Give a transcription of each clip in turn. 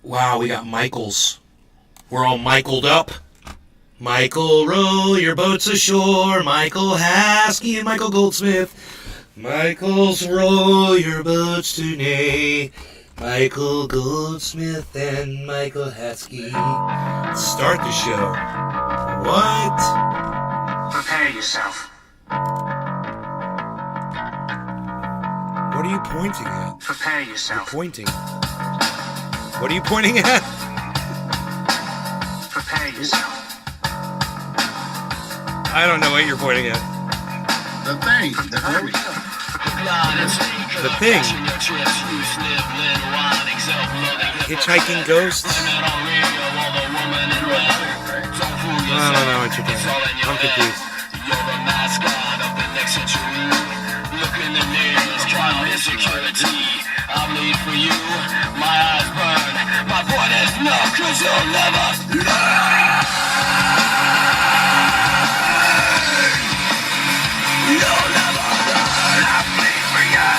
Wow, we got Michaels. We're all Michaeled up. Michael, row your boats ashore. Michael Haskey and Michael Goldsmith. Michaels, row your boats today. Michael Goldsmith and Michael Haskey. Start the show. What? Prepare yourself. What are you pointing at? Prepare yourself. You're pointing. What are you pointing at? Prepare yourself. I don't know what you're pointing at. The thing. The thing. Hitchhiking ghosts? I don't know what you're doing. I'm confused. You're the mascot of the next century. Look in the mirrors, try on insecurity. I bleed for you, my eyes burn. My point is no, 'cause you'll never learn. You'll never learn. I bleed for you.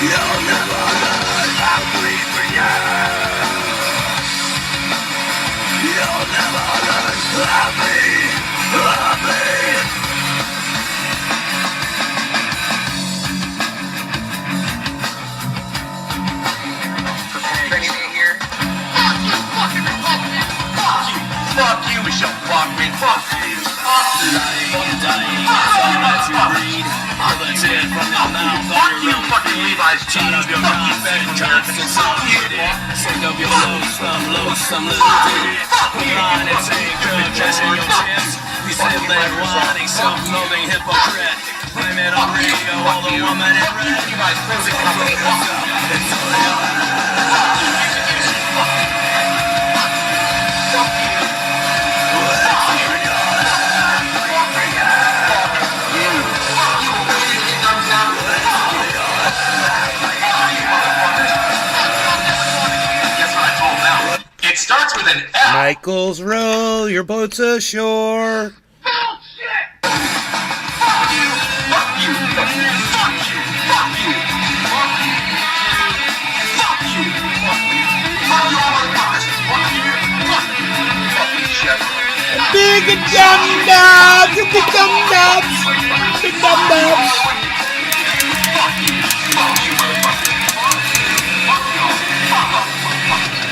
You'll never learn. I bleed for you. You'll never learn. I bleed. I bleed. Fuck you, Michelle Bachman. Fuck you. Lying and dying, sorry that you breed. All the tears from your mouth. Fuck you, fucking Levi's jeans. Shut up your mouth and consolidated. Sing up your loathsome little ditty. Line and take good, catching your chips. You sibling, whining, self-loathing hypocrite. Blame it on radio, all the woman in red. You guys closing company. It's all your It starts with an F. Michaels, row your boats ashore. Bullshit! Fuck you! Fuck you! Fuck you! Fuck you! Fuck you! Fuck you! Fuck you! Fuck you! Fuck you all my brothers! Fuck you! Fuck you! Fucking shit! Big dum-dums! Big dum-dums! Big dum-dums! Fuck you! Fuck you, motherfucker! Fuck you! Fuck you!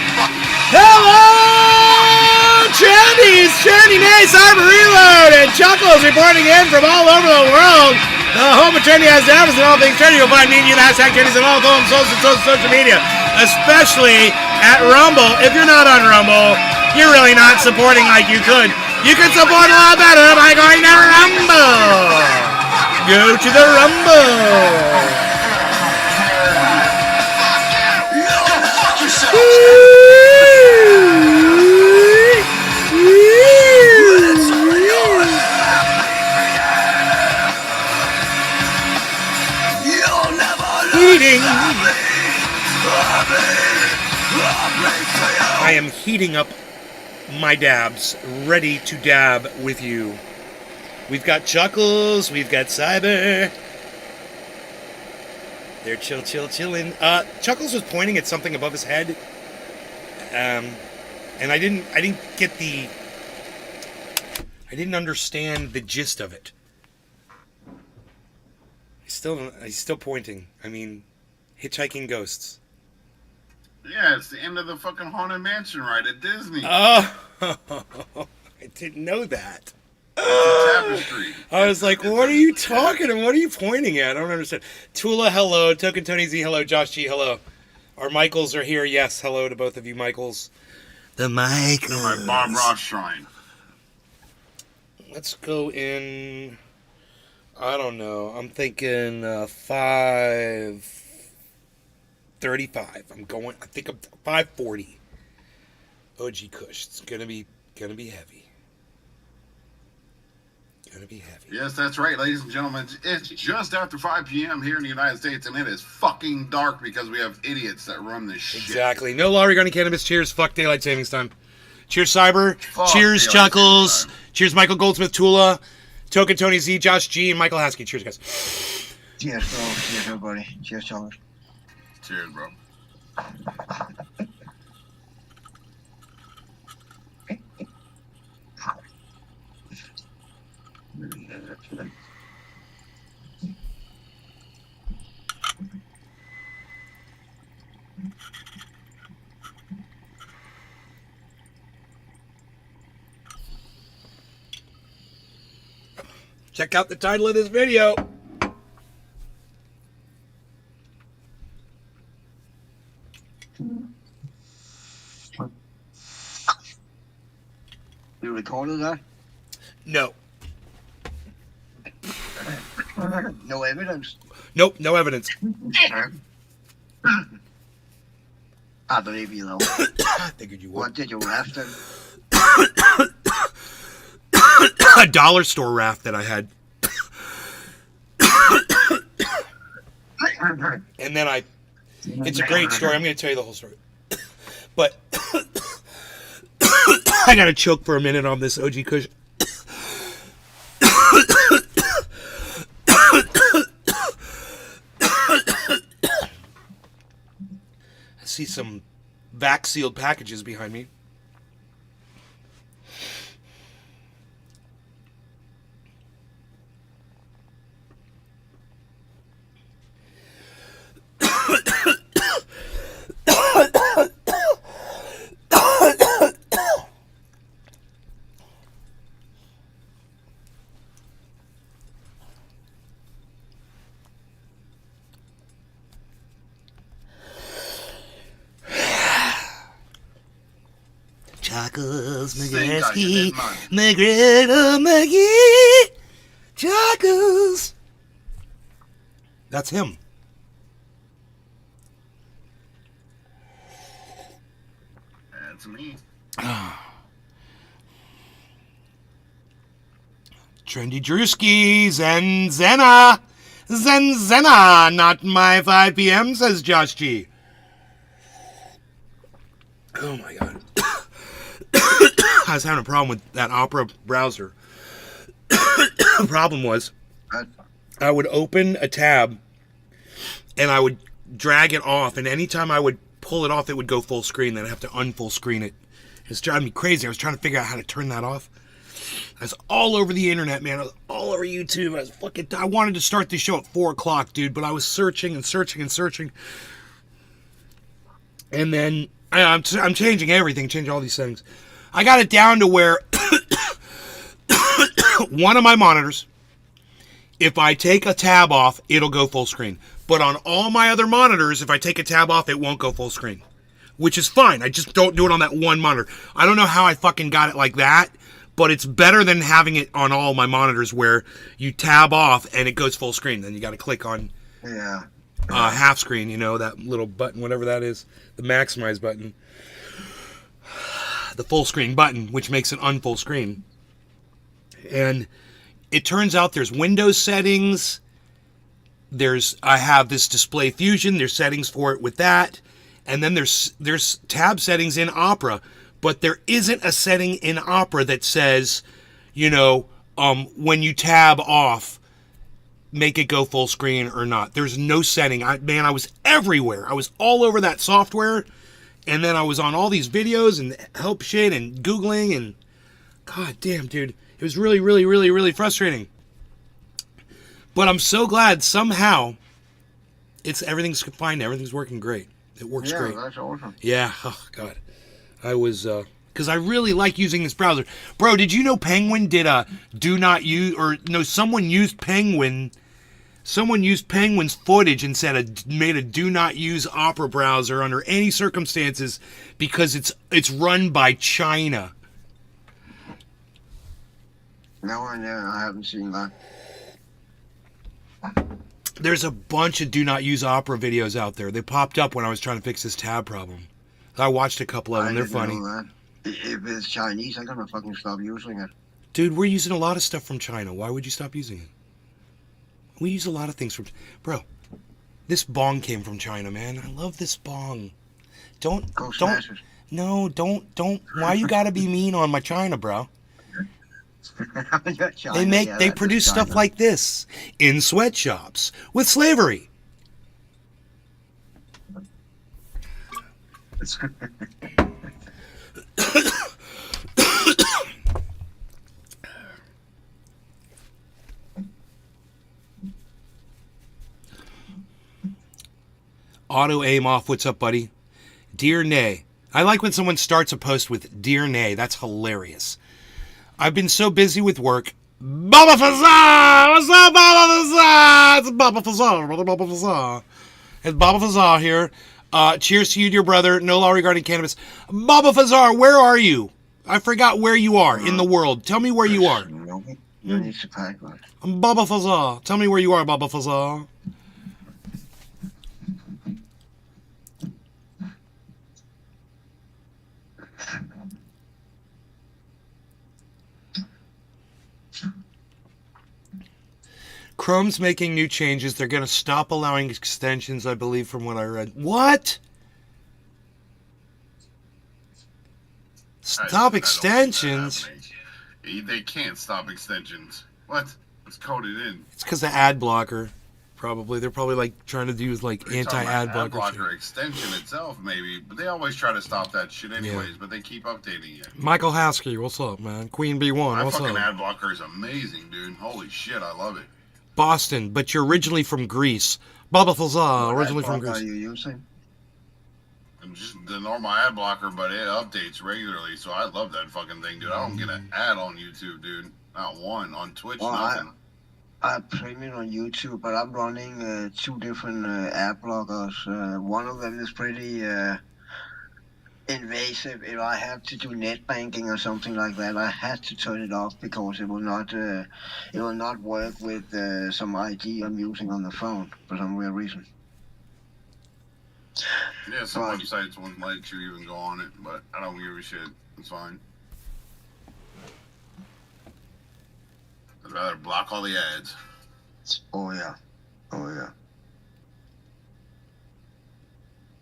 Fuck you! Hello! Trendies! Trendy Nay, Cyber Reload, and Chuckles reporting in from all over the world. The home of Trendy has Davos and all things trendy. You'll find me and you, the hashtag Trendies, on all forms of social media, especially at Rumble. If you're not on Rumble, you're really not supporting like you could. You can support a lot better by going to Rumble. Go to the Rumble. I am heating up my dabs, ready to dab with you. We've got Chuckles, we've got Cyber. They're chilling. Chuckles was pointing at something above his head, and I didn't understand the gist of it. He's still pointing. I mean, hitchhiking ghosts. Yeah, it's the end of the fucking Haunted Mansion ride at Disney. Oh, I didn't know that. Tapestry. I was like, what are you talking and what are you pointing at? I don't understand. Tula, hello. Token Tony Z, hello. Josh G, hello. Our Michaels are here. Yes, hello to both of you Michaels. The Michaels. My Bob Ross shrine. Let's go in. I don't know. I'm thinking 535. I think I'm 540. OG Kush. It's gonna be heavy. Gonna be heavy. Yes, that's right, ladies and gentlemen. It's just after 5 p.m. here in the United States, and it is fucking dark because we have idiots that run this shit. Exactly. No law regarding cannabis. Cheers. Fuck daylight savings time. Cheers, Cyber. Fuck Cheers, daylight Chuckles. savings time. Cheers, Michael Goldsmith, Tula, Token Tony Z, Josh G, and Michael Haskey. Cheers, guys. Cheers, bro. Cheers, everybody. Cheers, Charles. Cheers, bro. Check out the title of this video. You recorded that? No. No evidence. Nope, no evidence. I believe you, though. I figured you would. What did you raft in? A dollar store raft that I had. And then it's a great story. I'm going to tell you the whole story. But I got to choke for a minute on this OG Kush. I see some vac sealed packages behind me. Chuckles McGrath, McGregor McGee, Chuckles. That's him. That's me. Trendy Drewski, Zena, not my 5 p.m., says Josh G. Oh my god. I was having a problem with that Opera browser. The problem was, I would open a tab, and I would drag it off, and anytime I would pull it off, it would go full screen, then I'd have to unfull screen it. It's driving me crazy. I was trying to figure out how to turn that off. I was all over the internet, man. I was all over YouTube. I wanted to start the show at 4 o'clock, dude, but I was searching and searching and searching. And then I'm changing everything, changing all these settings. I got it down to where one of my monitors, if I take a tab off, it'll go full screen. But on all my other monitors, if I take a tab off, it won't go full screen. Which is fine. I just don't do it on that one monitor. I don't know how I fucking got it like that, but it's better than having it on all my monitors where you tab off and it goes full screen. Then you got to click on half screen, you know, that little button, whatever that is, the maximize button. The full screen button, which makes it unfull screen. And it turns out there's Windows settings. I have this Display Fusion. There's settings for it with that. And then there's tab settings in Opera. But there isn't a setting in Opera that says, you know, when you tab off, make it go full screen or not. There's no setting. I was everywhere. I was all over that software. And then I was on all these videos and help shit and Googling and god damn, dude. It was really, really, really, really frustrating. But I'm so glad somehow everything's fine. Everything's working great. It works great. Yeah, that's awesome. Yeah. Oh, God. I was, because I really like using this browser. Bro, did you know Penguin did a do not use, or no, someone used Penguin's footage and made a do not use Opera browser under any circumstances because it's run by China. No, I haven't seen that. There's a bunch of do not use Opera videos out there. They popped up when I was trying to fix this tab problem. I watched a couple of them. They're funny. Know that. If it's Chinese, I'm gonna fucking stop using it. Dude, we're using a lot of stuff from China. Why would you stop using it? We use a lot of things from... Bro, this bong came from China, man. I love this bong. Don't... No, don't... Why you gotta be mean on my China, bro? China, They produce stuff like this in sweatshops with slavery. Auto aim off. What's up, buddy? Dear Nay. I like when someone starts a post with Dear Nay. That's hilarious. I've been so busy with work. Baba Fazar! What's up, Baba Fazar? It's Baba Fazar, brother Baba Fazar. It's Baba Fazar here. Cheers to you, dear brother. No law regarding cannabis. Baba Fazar, where are you? I forgot where you are in the world. Tell me where you are. I'm Baba Fazar. Tell me where you are, Baba Fazar. Chrome's making new changes. They're going to stop allowing extensions, I believe, from what I read. What? Stop extensions? They can't stop extensions. What? It's coded in. It's because of ad blocker, probably. They're probably like trying to do like anti-ad blocker. Ad blocker extension itself, maybe, but they always try to stop that shit anyways. But they keep updating it. Michael Haskey, what's up, man? Queen B1, what's up? My fucking ad blocker is amazing, dude. Holy shit, I love it. Boston, but you're originally from Greece. Baba Fazar, originally from Greece. What are you using? Just the normal ad blocker, but it updates regularly, so I love that fucking thing, dude. I don't get an ad on YouTube, dude. Not one. On Twitch, nothing. I premium on YouTube, but I'm running 2 different ad blockers. One of them is pretty invasive. If I have to do net banking or something like that, I had to turn it off because it will not work with some ID I'm using on the phone for some weird reason. Yeah, some websites won't let you even go on it, but I don't give a shit. It's fine. I'd rather block all the ads. Oh yeah.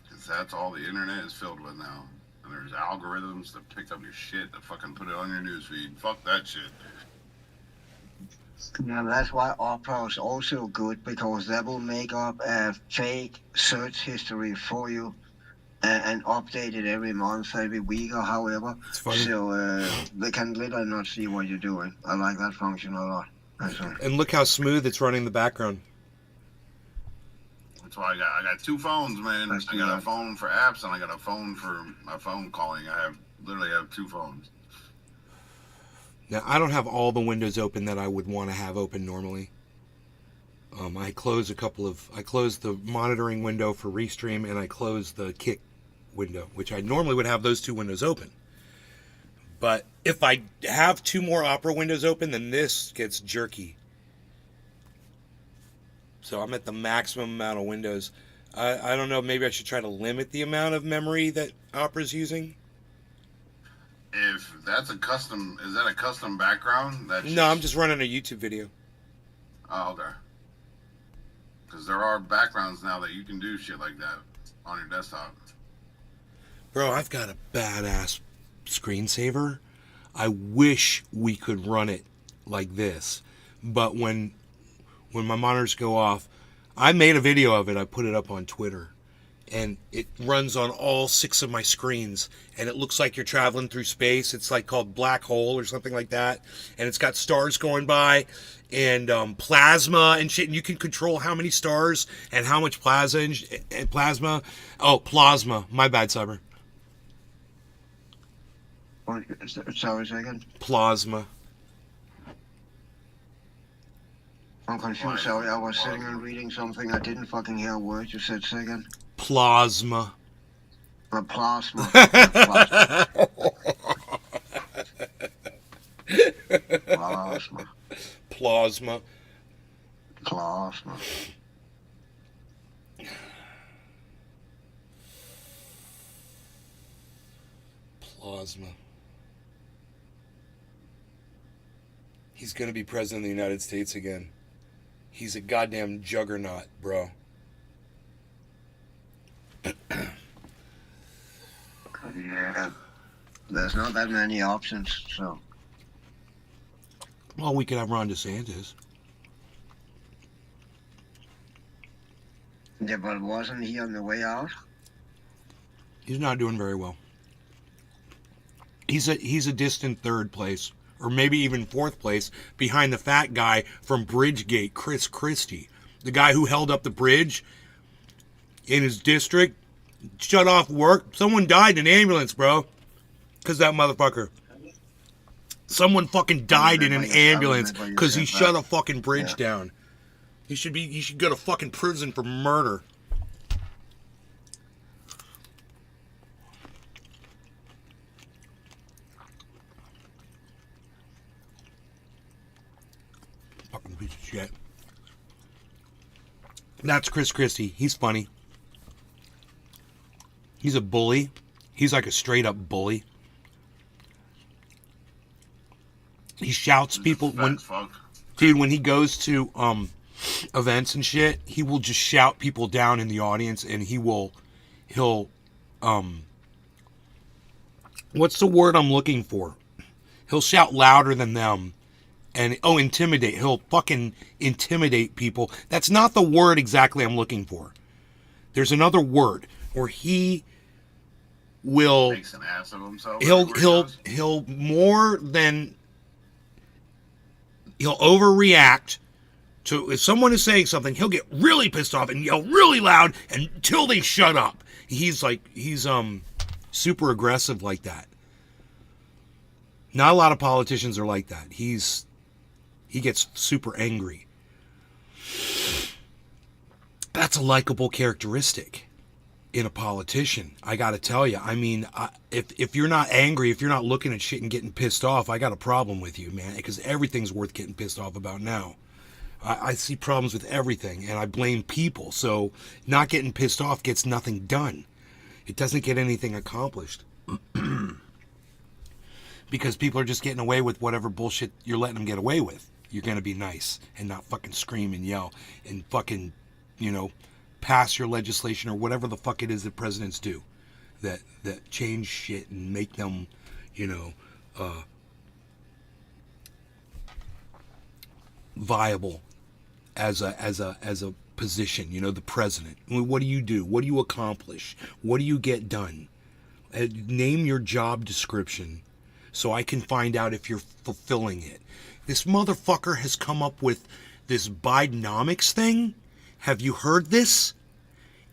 Because that's all the internet is filled with now. And there's algorithms that pick up your shit that fucking put it on your newsfeed. Fuck that shit. Yeah, that's why Opera is also good, because that will make up a fake search history for you and update it every month, every week, or however. It's funny. So they can literally not see what you're doing. I like that function a lot. And look how smooth it's running in the background. That's why I got 2 phones, man. I got a phone for apps and I got a phone for my phone calling. I literally have 2 phones. Now, I don't have all the windows open that I would want to have open normally. I closed the monitoring window for Restream, and I closed the Kick window, which I normally would have those 2 windows open. But if I have 2 more Opera windows open, then this gets jerky. So I'm at the maximum amount of windows. I don't know, maybe I should try to limit the amount of memory that Opera's using. If that's is that a custom background? No, I'm just running a YouTube video. Oh, okay. Because there are backgrounds now that you can do shit like that on your desktop. Bro, I've got a badass screensaver. I wish we could run it like this. But when my monitors go off, I made a video of it. I put it up on Twitter. And it runs on all 6 of my screens, and it looks like you're traveling through space. It's like called Black Hole or something like that, and it's got stars going by and plasma and shit, and you can control how many stars and how much plasma. Oh, plasma. My bad, Cyber. Sorry, second. Plasma. I'm confused. Sorry, I was sitting and reading something. I didn't fucking hear a word you said second. Plasma. Plasma. Plasma. Plasma. Plasma. He's gonna be president of the United States again. He's a goddamn juggernaut, bro. Yeah. There's not that many options, so. Well, we could have Ron DeSantis. Yeah, but wasn't he on the way out? He's not doing very well. He's a distant third place, or maybe even fourth place, behind the fat guy from Bridgegate, Chris Christie. The guy who held up the bridge in his district, shut off work. Someone died in an ambulance, bro. Because that motherfucker. Someone fucking died in an ambulance because he shut a fucking bridge down. He should go to fucking prison for murder. Fucking piece of shit. That's Chris Christie. He's funny. He's a bully. He's like a straight up bully. He shouts people when he goes to events and shit, he will just shout people down in the audience, and he'll what's the word I'm looking for? He'll shout louder than them. And intimidate. He'll fucking intimidate people. That's not the word exactly I'm looking for. There's another word where he will Makes an ass of himself. He'll overreact to, if someone is saying something, he'll get really pissed off and yell really loud until they shut up. He's super aggressive like that. Not a lot of politicians are like that. He gets super angry. That's a likable characteristic in a politician. I got to tell you. I mean, if you're not angry, if you're not looking at shit and getting pissed off, I got a problem with you, man, because everything's worth getting pissed off about now. I see problems with everything, and I blame people. So not getting pissed off gets nothing done. It doesn't get anything accomplished. Because people are just getting away with whatever bullshit you're letting them get away with. You're going to be nice and not fucking scream and yell and fucking, pass your legislation or whatever the fuck it is that presidents do that change shit and make them, viable as a position, the president. I mean, what do you do? What do you accomplish? What do you get done? Name your job description so I can find out if you're fulfilling it. This motherfucker has come up with this Bidenomics thing. Have you heard this?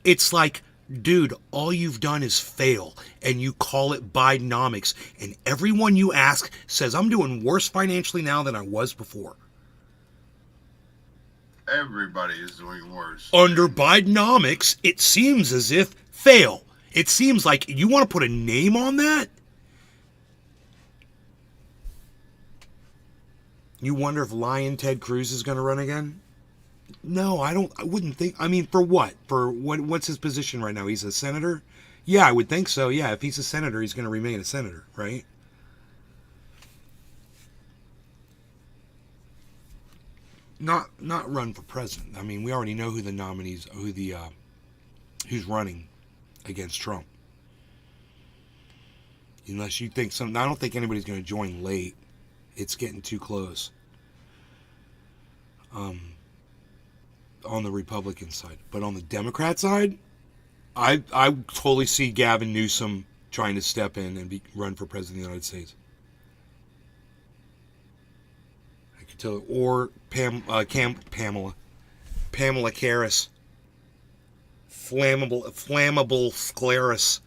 It's like, dude, all you've done is fail, and you call it Bidenomics, and everyone you ask says, I'm doing worse financially now than I was before. Everybody is doing worse. Under Bidenomics, it seems as if fail. It seems like you want to put a name on that? You wonder if Lion Ted Cruz is going to run again? No, I wouldn't think. I mean, for what? What's his position right now? He's a senator? Yeah, I would think so. Yeah, if he's a senator, he's going to remain a senator, right? Not run for president. I mean, we already know who the nominees, who's running against Trump. Unless you think I don't think anybody's going to join late. It's getting too close. On the Republican side. But on the Democrat side, I totally see Gavin Newsom trying to step in and run for president of the United States. I could tell. Or Pamela Harris. Flammable scleros.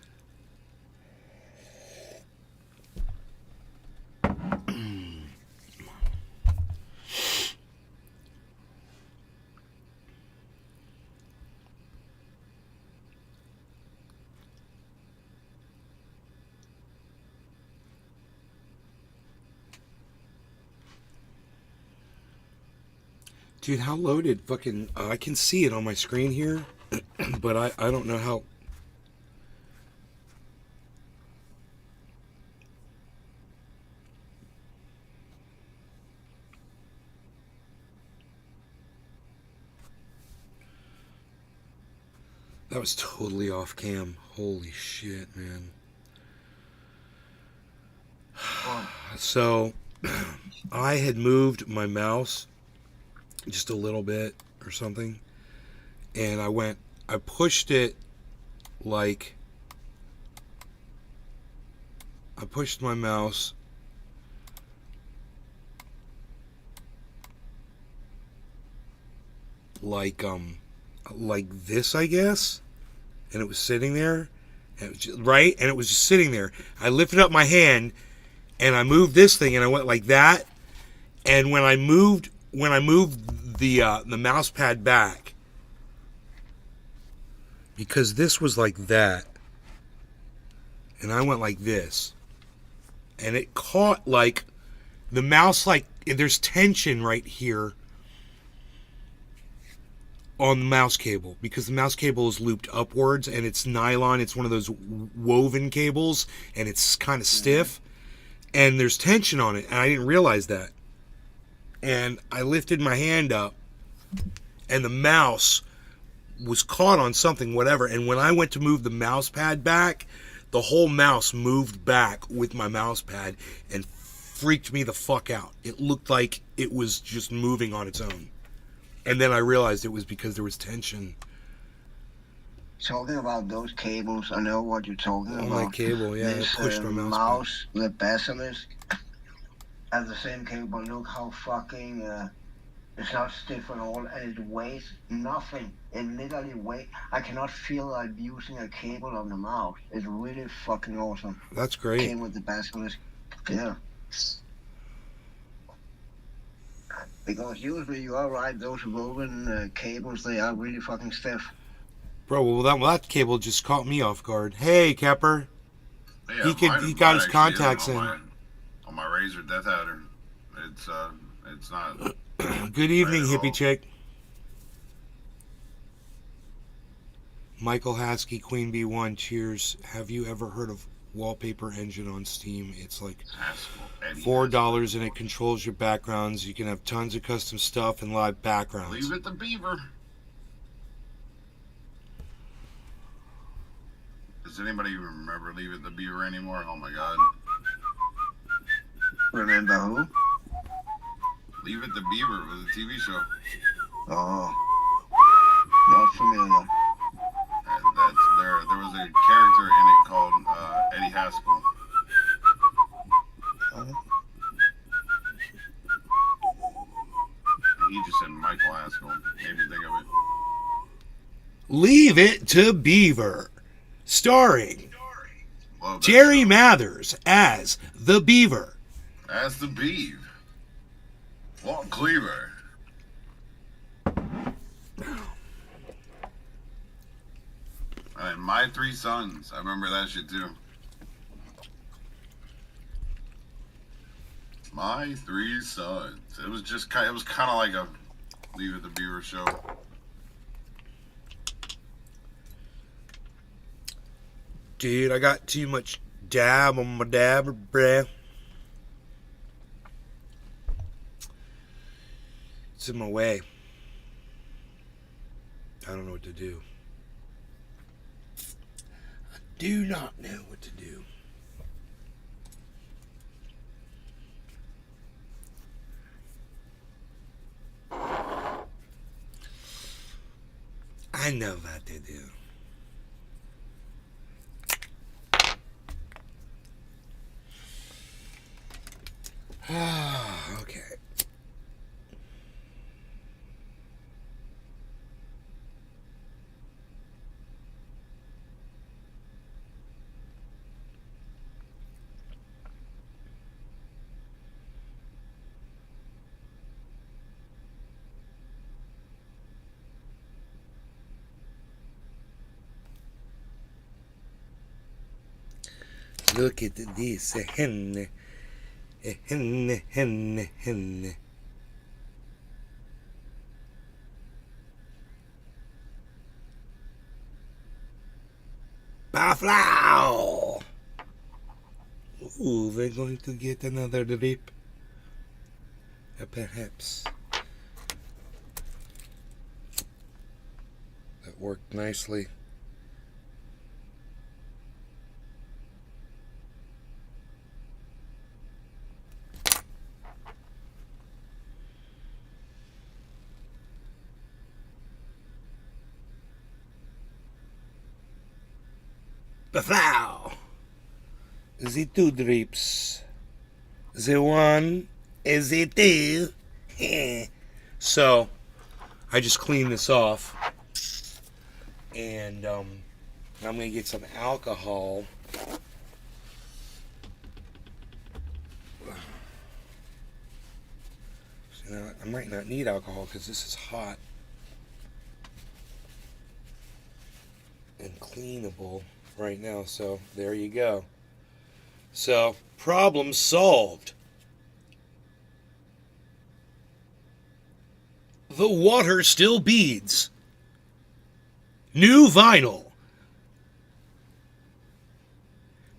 Dude, how low did fucking... I can see it on my screen here, but I don't know how... That was totally off cam. Holy shit, man. So, I had moved my mouse just a little bit or something, and I pushed it like, I pushed my mouse like this, I guess, and it was sitting there, and it was just, right, and it was just sitting there. I lifted up my hand, and I moved this thing, and I went like that, and when I moved the mouse pad back, because this was like that, and I went like this, and it caught like the mouse, like there's tension right here on the mouse cable, because the mouse cable is looped upwards and it's nylon. It's one of those woven cables, and it's kind of stiff, and there's tension on it, and I didn't realize that. And I lifted my hand up, and the mouse was caught on something, whatever, and when I went to move the mouse pad back, the whole mouse moved back with my mouse pad and freaked me the fuck out. It looked like it was just moving on its own. And then I realized it was because there was tension. Talking about those cables, I know what you're talking about. My cable, yeah, This it pushed my mouse the basilisk, has the same cable. Look how fucking, it's not stiff at all, and it weighs nothing. It literally weighs, I cannot feel I'm using a cable on the mouse. It's really fucking awesome. That's great. Came with the basilisk, yeah. Because usually you are right, those woven cables, they are really fucking stiff. Bro, well that cable just caught me off guard. Hey, Kepper. Yeah, he got his contacts in. On my Razer Death Adder. It's not. Good evening, right hippie chick. Michael Haskey, Queen Bee 1, cheers. Have you ever heard of Wallpaper Engine on Steam? It's like $4 and it controls your backgrounds. You can have tons of custom stuff and live backgrounds. Leave it to Beaver. Does anybody remember Leave It to Beaver anymore? Oh my god. Remember who? Leave It to Beaver was a TV show. Oh. Not familiar. There was a character in it called Eddie Haskell. He just said Michael Haskell. Made me think of it. Leave It to Beaver, starring Jerry Mathers as the Beaver. As the Beaver. Walt Cleaver. And My Three Sons. I remember that shit too. My Three Sons. It was just kind. It was kind of like a Leave It to Beaver show. Dude, I got too much dab on my dabber, bruh. It's in my way. I don't know what to do. I do not know what to do. I know what to do. Okay. Look at this, a hen. A hen. Buffalo. Ooh, we're going to get another drip. Perhaps. That worked nicely. Buffalo. The two drips. The one is the two. So, I just cleaned this off. And I'm going to get some alcohol. So now, I might not need alcohol because this is hot and cleanable right now. So, there you go. So, problem solved. The water still beads. New vinyl.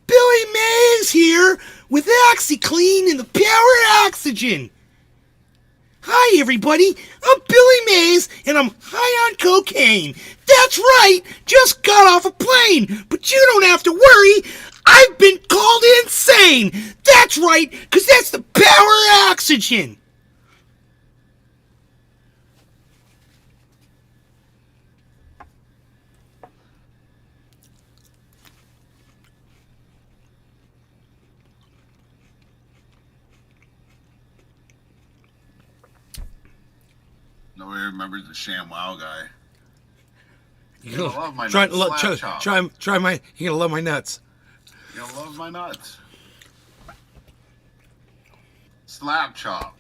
Billy Mays here with OxyClean and the Power Oxygen. Hi everybody, I'm Billy Mays and I'm high on cocaine. That's right, just got off a plane, but you don't have to worry. I've been called insane. That's right, because that's the Power Oxygen. Nobody remembers the ShamWow guy. You're gonna love my nuts. Try my. You're gonna love my nuts. You're gonna love my nuts. Slap chop.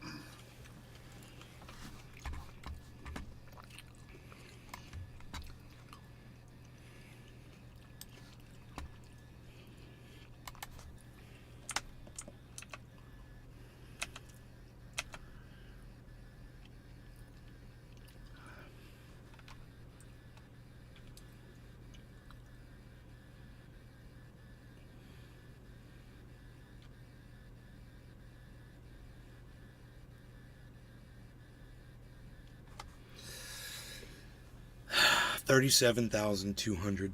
$37,200.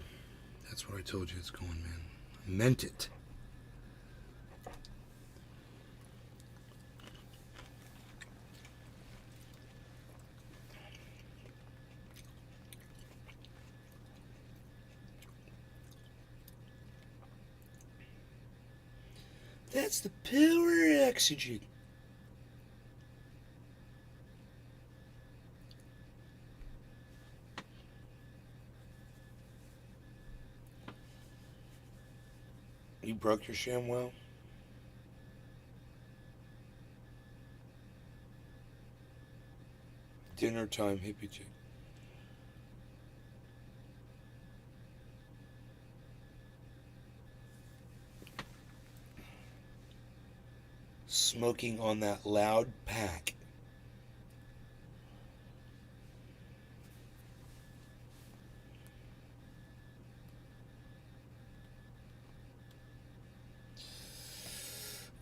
That's what I told you it's going, man. I meant it. That's the Power Oxygen. You broke your ShamWow? Dinner time, hippie chick. Smoking on that loud pack.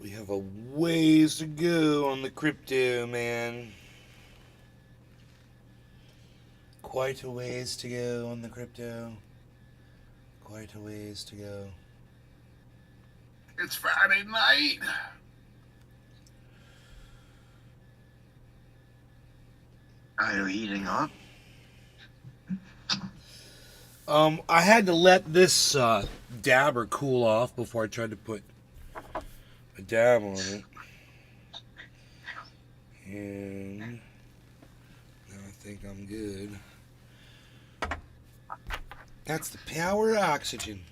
We have a ways to go on the crypto, man. Quite a ways to go on the crypto. Quite a ways to go. It's Friday night. Are you heating up? I had to let this dabber cool off before I tried to put a dab on it. And now I think I'm good. That's the Power Oxygen.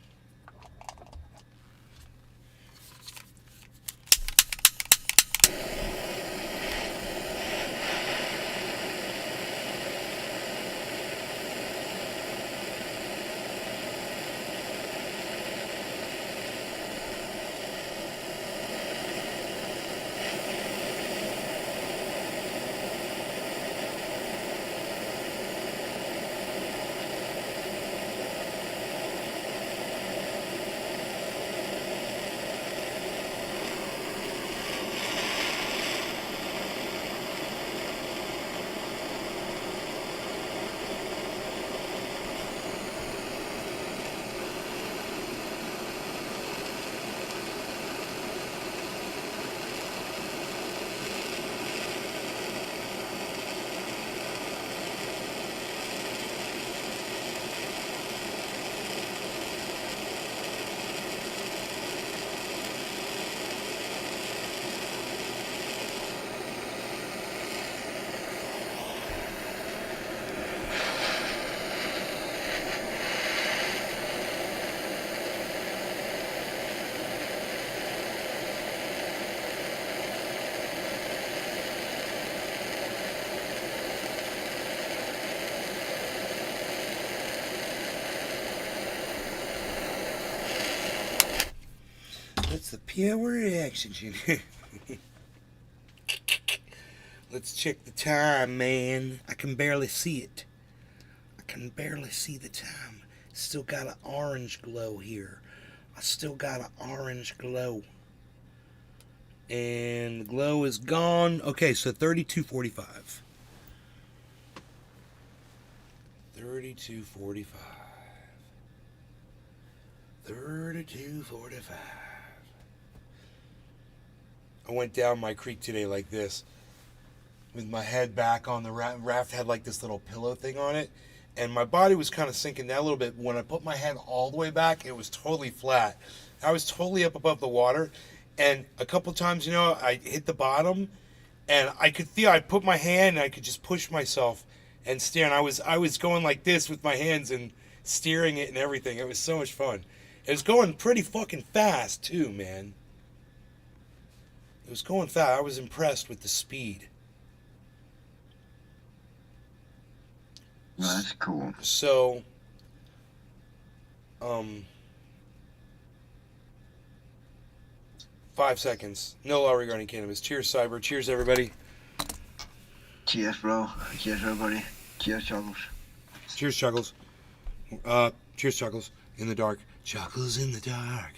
It's the power reaction. Let's check the time, man. I can barely see it. I can barely see the time. Still got an orange glow here. I still got an orange glow. And the glow is gone. Okay, so 32:45. 32:45. 32:45. I went down my creek today like this, with my head back on the raft. Had like this little pillow thing on it, and my body was kind of sinking down a little bit. When I put my head all the way back, it was totally flat. I was totally up above the water, and a couple times, you know, I hit the bottom, and I could feel. I put my hand, and I could just push myself and steer. And I was going like this with my hands and steering it and everything. It was so much fun. It was going pretty fucking fast too, man. It was going fast. I was impressed with the speed. That's cool. So, 5 seconds. No law regarding cannabis. Cheers, Cyber. Cheers, everybody. Cheers, bro. Cheers, everybody. Cheers, Chuckles. Cheers, Chuckles. Cheers, Chuckles. In the dark. Chuckles in the dark.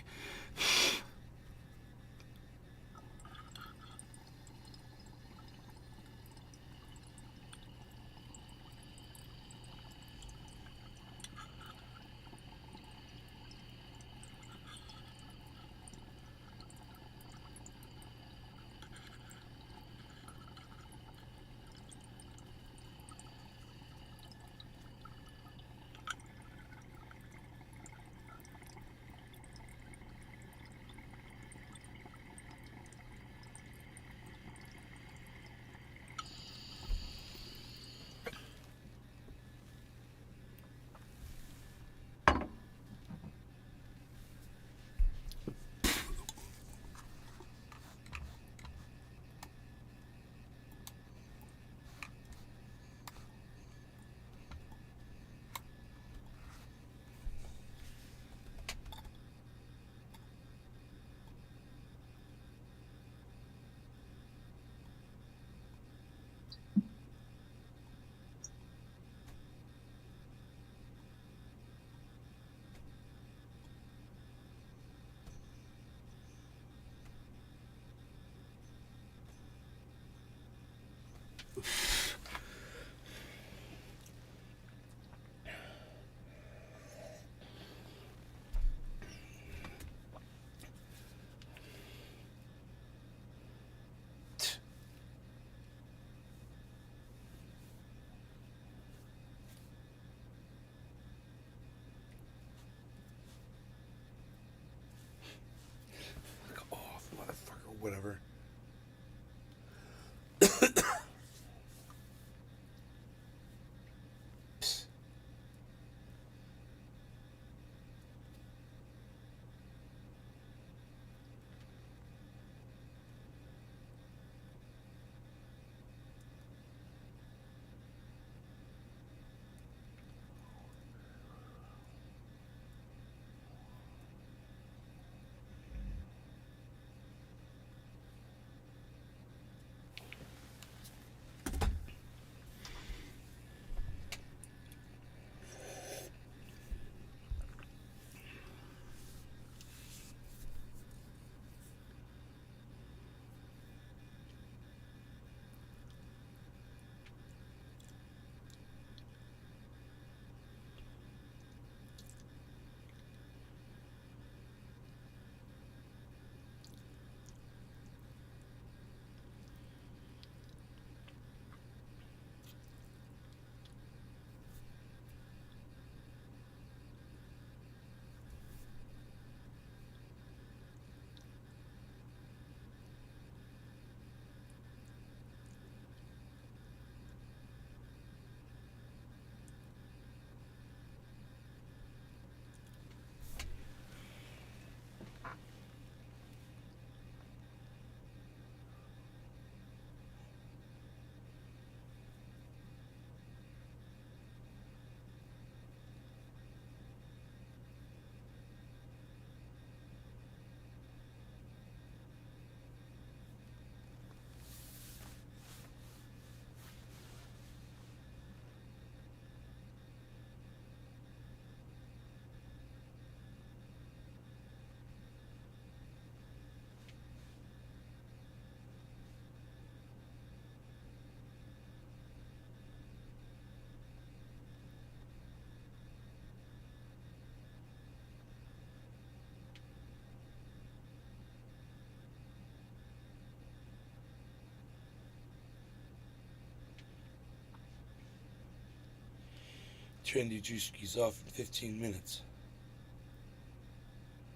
Trendy Drewski's off in 15 minutes.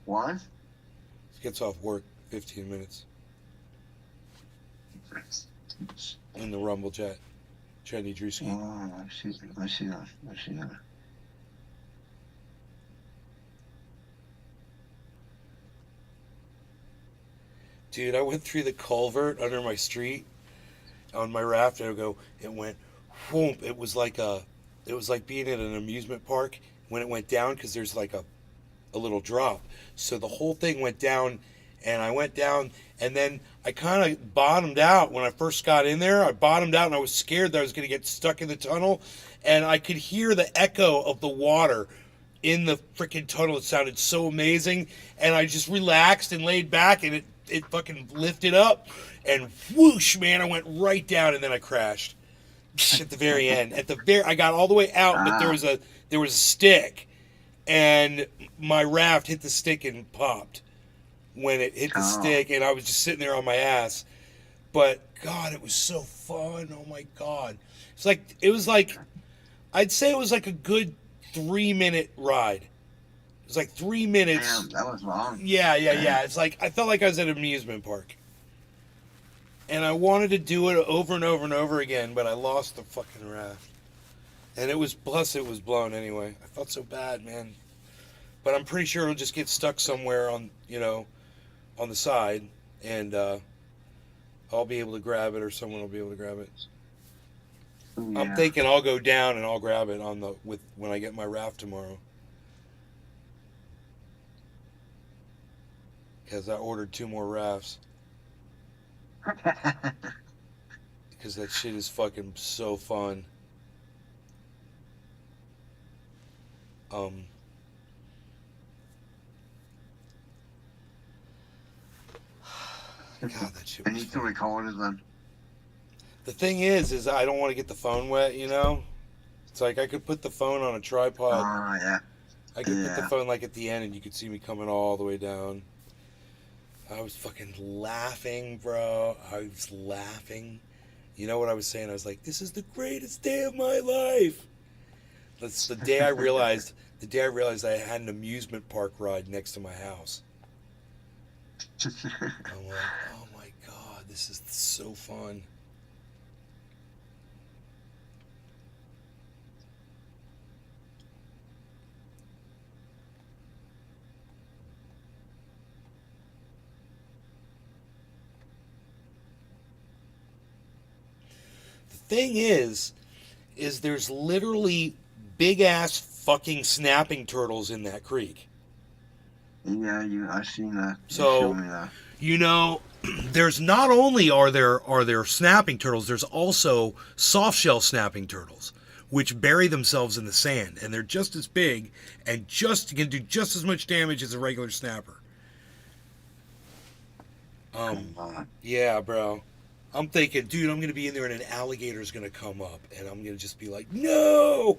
What? He gets off work 15 minutes in the Rumble chat. Trendy Drewski. Oh, I see that. Dude, I went through the culvert under my street on my raft, and it went whoomp. It was like being at an amusement park when it went down, because there's like a little drop. So the whole thing went down, and I went down, and then I kind of bottomed out when I first got in there. I bottomed out, and I was scared that I was going to get stuck in the tunnel, and I could hear the echo of the water in the freaking tunnel. It sounded so amazing, and I just relaxed and laid back, and it fucking lifted up, and whoosh, man, I went right down, and then I crashed at the very end. I got all the way out, but there was a stick, and my raft hit the stick and popped when it hit the stick, and I was just sitting there on my ass. But God, it was so fun. Oh my God. I'd say it was like a good 3-minute ride. It was like 3 minutes. Damn, that was long. Yeah. It's like I felt like I was at an amusement park. And I wanted to do it over and over and over again, but I lost the fucking raft. And it was blown anyway. I felt so bad, man. But I'm pretty sure it'll just get stuck somewhere on the side, and I'll be able to grab it, or someone will be able to grab it. Yeah. I'm thinking I'll go down and I'll grab it when I get my raft tomorrow. Because I ordered 2 more rafts. Because that shit is fucking so fun. God, that shit I was need to fun. record it then. The thing is I don't want to get the phone wet, It's like I could put the phone on a tripod. Oh, yeah. I could put the phone like at the end, and you could see me coming all the way down. I was fucking laughing, bro. I was laughing. You know what I was saying? I was like, this is the greatest day of my life. That's the day I realized I had an amusement park ride next to my house. I'm like, oh my God, this is so fun. The thing is there's literally big ass fucking snapping turtles in that creek. Yeah, I've seen that. So, you showed me that. There's not only are there snapping turtles, there's also soft shell snapping turtles, which bury themselves in the sand, and they're just as big and can do just as much damage as a regular snapper. Yeah, bro. I'm thinking, dude, I'm gonna be in there and an alligator's gonna come up, and I'm gonna just be like, no,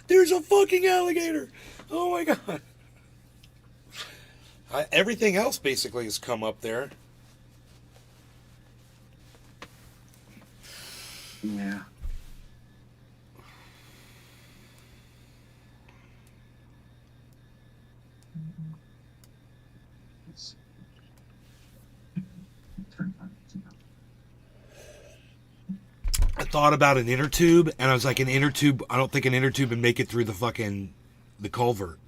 there's a fucking alligator. Oh my God. Everything else basically has come up there. Yeah. I thought about an inner tube, and I was like, I don't think an inner tube would make it through the culvert.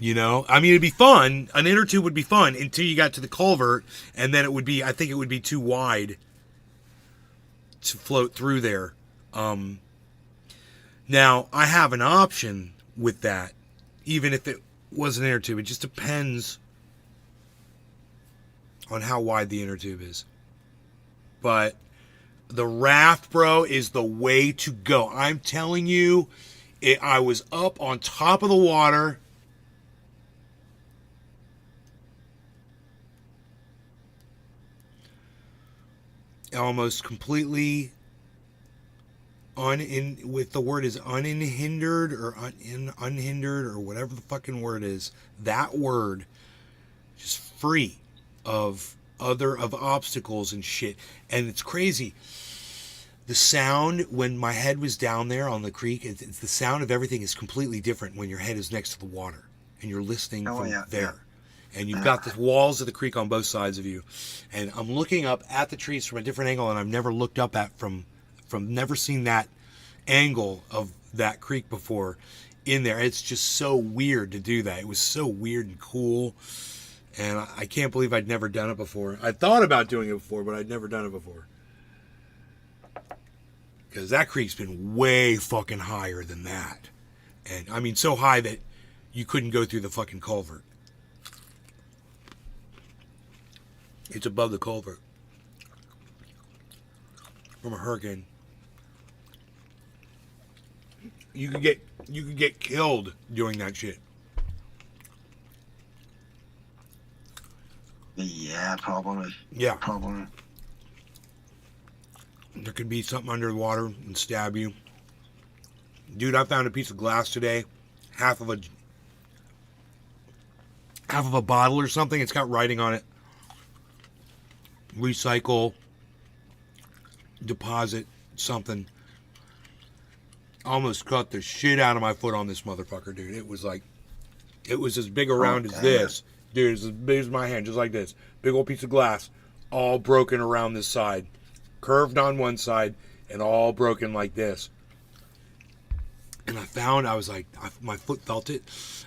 I mean, it'd be fun. An inner tube would be fun until you got to the culvert, and then I think it would be too wide to float through there. Now, I have an option with that, even if it was an inner tube. It just depends on how wide the inner tube is. But the raft, bro, is the way to go. I'm telling you, I was up on top of the water. Almost completely with the word is unhindered or unhindered or whatever the fucking word is. That word, just free of obstacles and shit. And it's crazy. the sound when my head was down there on the creek, it's the sound of everything is completely different when your head is next to the water and you're listening from there. And you've got the walls of the creek on both sides of you. And I'm looking up at the trees from a different angle, and I've never looked up at from never seen that angle of that creek before in there. It's just so weird to do that. It was so weird and cool. And I can't believe I'd never done it before. I thought about doing it before, but I'd never done it before. Because that creek's been way fucking higher than that. And I mean, so high that you couldn't go through the fucking culvert. It's above the culvert. From a hurricane. You could get killed doing that shit. Yeah, probably. Yeah. Probably. There could be something under the water and stab you. Dude, I found a piece of glass today. Half of a bottle or something. It's got writing on it. Recycle. Deposit. Something. Almost cut the shit out of my foot on this motherfucker, dude. It was as big around as this. Dude, it's as big as my hand, just like this. Big old piece of glass. All broken around this side. Curved on one side and all broken like this. And I was like, my foot felt it.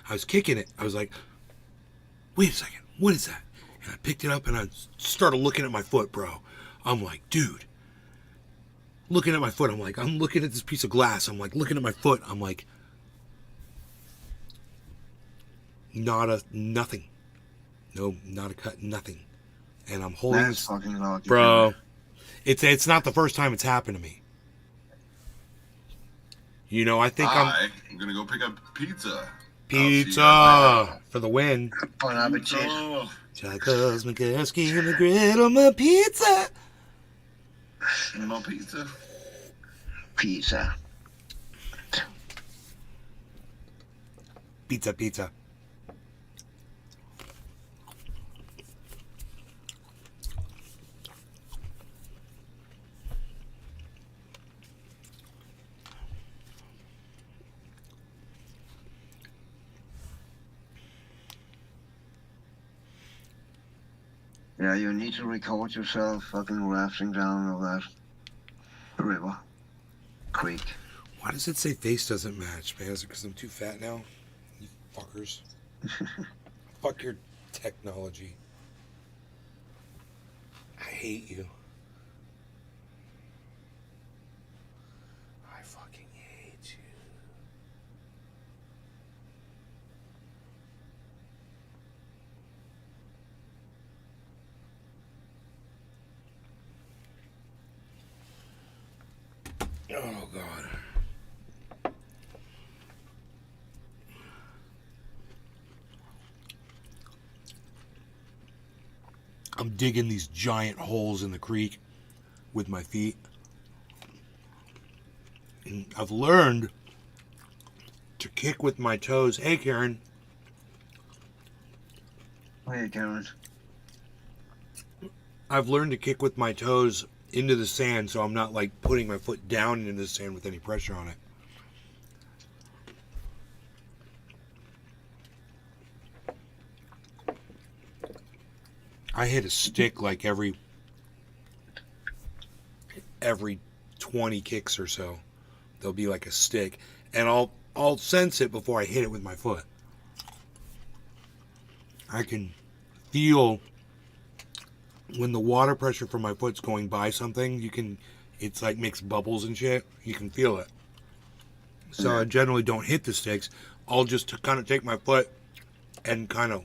I was kicking it. I was like, wait a second, what is that? And I picked it up and I started looking at my foot, bro. I'm like, dude. Looking at my foot, I'm looking at this piece of glass. I'm like, looking at my foot. I'm like, nothing. No, not a cut, nothing. And I'm holding That's fucking lucky, bro. It's not the first time it's happened to me. You know, I think I'm gonna go pick up pizza. Pizza for the win. Bon appetit. Tacos, McGurski, and the griddle, my pizza. My pizza. Pizza. Pizza. Yeah, you need to record yourself fucking rafting down that river. Creek. Why does it say face doesn't match, man? Is it because I'm too fat now? You fuckers. Fuck your technology. I hate you. I fucking hate you. Oh, God. I'm digging these giant holes in the creek with my feet. And I've learned to kick with my toes. Hey, Karen. Hey, Karen. I've learned to kick with my toes into the sand, so I'm not like putting my foot down into the sand with any pressure on it. I hit a stick like every 20 kicks or so. There'll be like a stick, and I'll sense it before I hit it with my foot. I can feel when the water pressure from my foot's going by something. It's like makes bubbles and shit. You can feel it. So I generally don't hit the sticks. I'll just kind of take my foot and kind of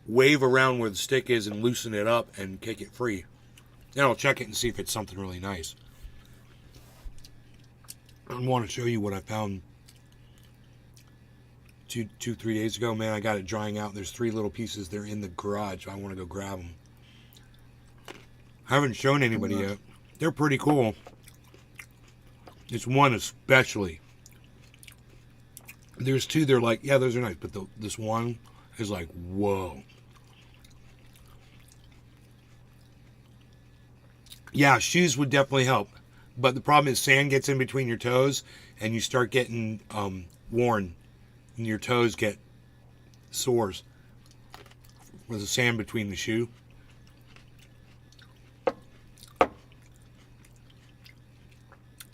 wave around where the stick is and loosen it up and kick it free. Then I'll check it and see if it's something really nice. I want to show you what I found 3 days ago. Man, I got it drying out. There's 3 little pieces. They're in the garage. I want to go grab them. I haven't shown anybody yet. They're pretty cool. This one especially. There's 2, they're like, yeah, those are nice. But this one is like, whoa. Yeah, shoes would definitely help. But the problem is sand gets in between your toes and you start getting worn. And your toes get sores with the sand between the shoe.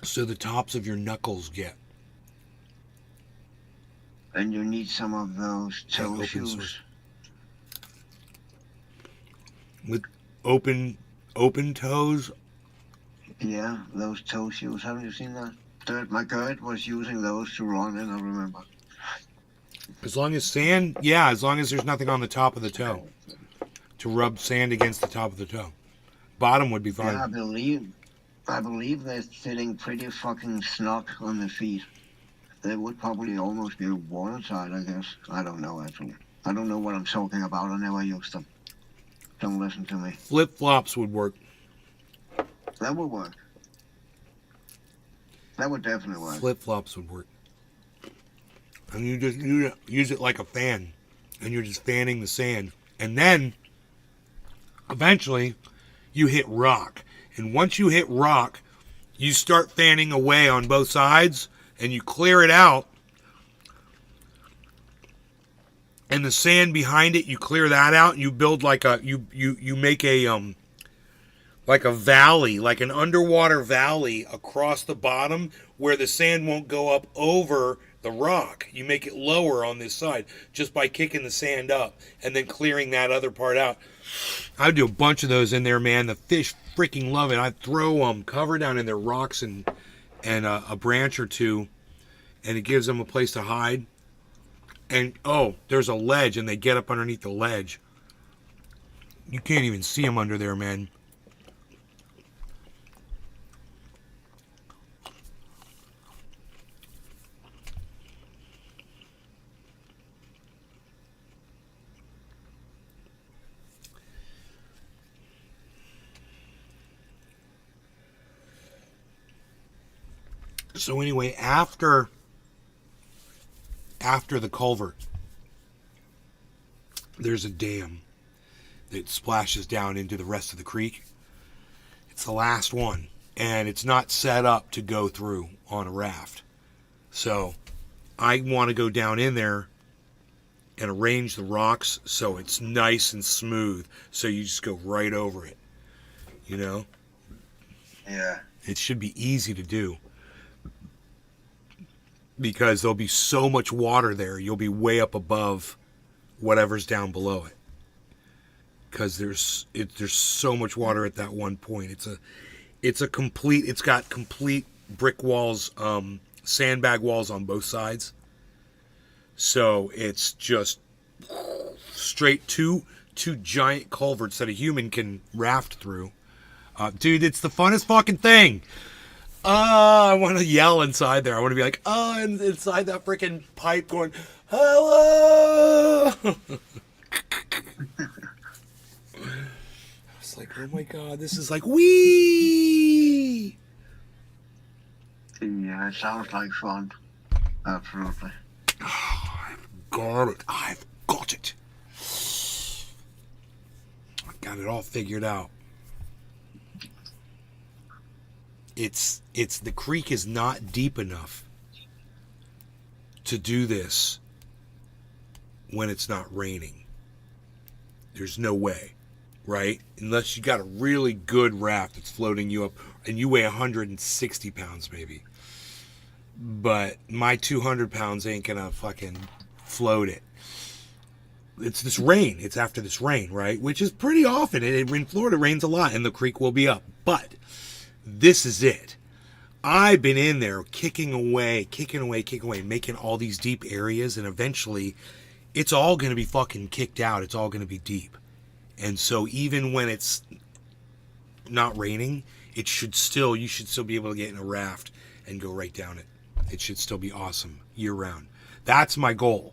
So the tops of your knuckles get. And you need some of those toe open shoes. source. With open toes. Yeah, those toe shoes. Haven't you seen that? My Gert was using those to run in, I remember. As long as sand, yeah, as long as there's nothing on the top of the toe. To rub sand against the top of the toe. Bottom would be fine. Yeah, I believe they're sitting pretty fucking snug on the feet. They would probably almost be watertight, I guess. I don't know, actually. I don't know what I'm talking about. I never used them. Don't listen to me. Flip-flops would work. That would work. That would definitely work. Flip-flops would work. And you use it like a fan. And you're just fanning the sand. And then, eventually, you hit rock. And once you hit rock, you start fanning away on both sides. And you clear it out. And the sand behind it, you clear that out. And you build like a, you make a, like a valley, like an underwater valley across the bottom where the sand won't go up over the rock. You make it lower on this side just by kicking the sand up and then clearing that other part out. I'd do a bunch of those in there, man. The fish freaking love it. I'd throw cover down in their rocks and a branch or two, and it gives them a place to hide. And, oh, there's a ledge, and they get up underneath the ledge. You can't even see them under there, man. So anyway, after the culvert, there's a dam that splashes down into the rest of the creek. It's the last one, and it's not set up to go through on a raft. So I want to go down in there and arrange the rocks so it's nice and smooth, so you just go right over it, you know? Yeah. It should be easy to do. Because there'll be so much water there, you'll be way up above whatever's down below it. Because there's so much water at that one point. It's got complete brick walls, sandbag walls on both sides. So it's just straight two giant culverts that a human can raft through. Dude, it's the funnest fucking thing. I want to yell inside there. I want to be like, and inside that freaking pipe going, hello! I was like, oh my god, this is like, wee! Yeah, it sounds like fun. Absolutely. I've got it. I've got it. I got it all figured out. It's the creek is not deep enough to do this when it's not raining. There's no way, right? Unless you got a really good raft that's floating you up, and you weigh 160 pounds maybe. But my 200 pounds ain't gonna fucking float it. It's this rain. It's after this rain, right? Which is pretty often. In Florida, it rains a lot, and the creek will be up. But this is it. I've been in there kicking away, making all these deep areas, and eventually it's all going to be fucking kicked out. It's all going to be deep. And so even when it's not raining, you should still be able to get in a raft and go right down it. It should still be awesome year round. That's my goal.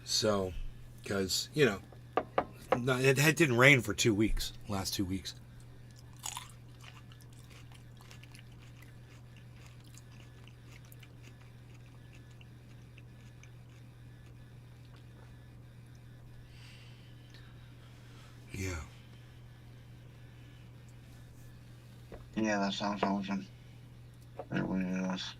So, because, it didn't rain for 2 weeks, last 2 weeks. Yeah. Yeah, that sounds awesome. It really does.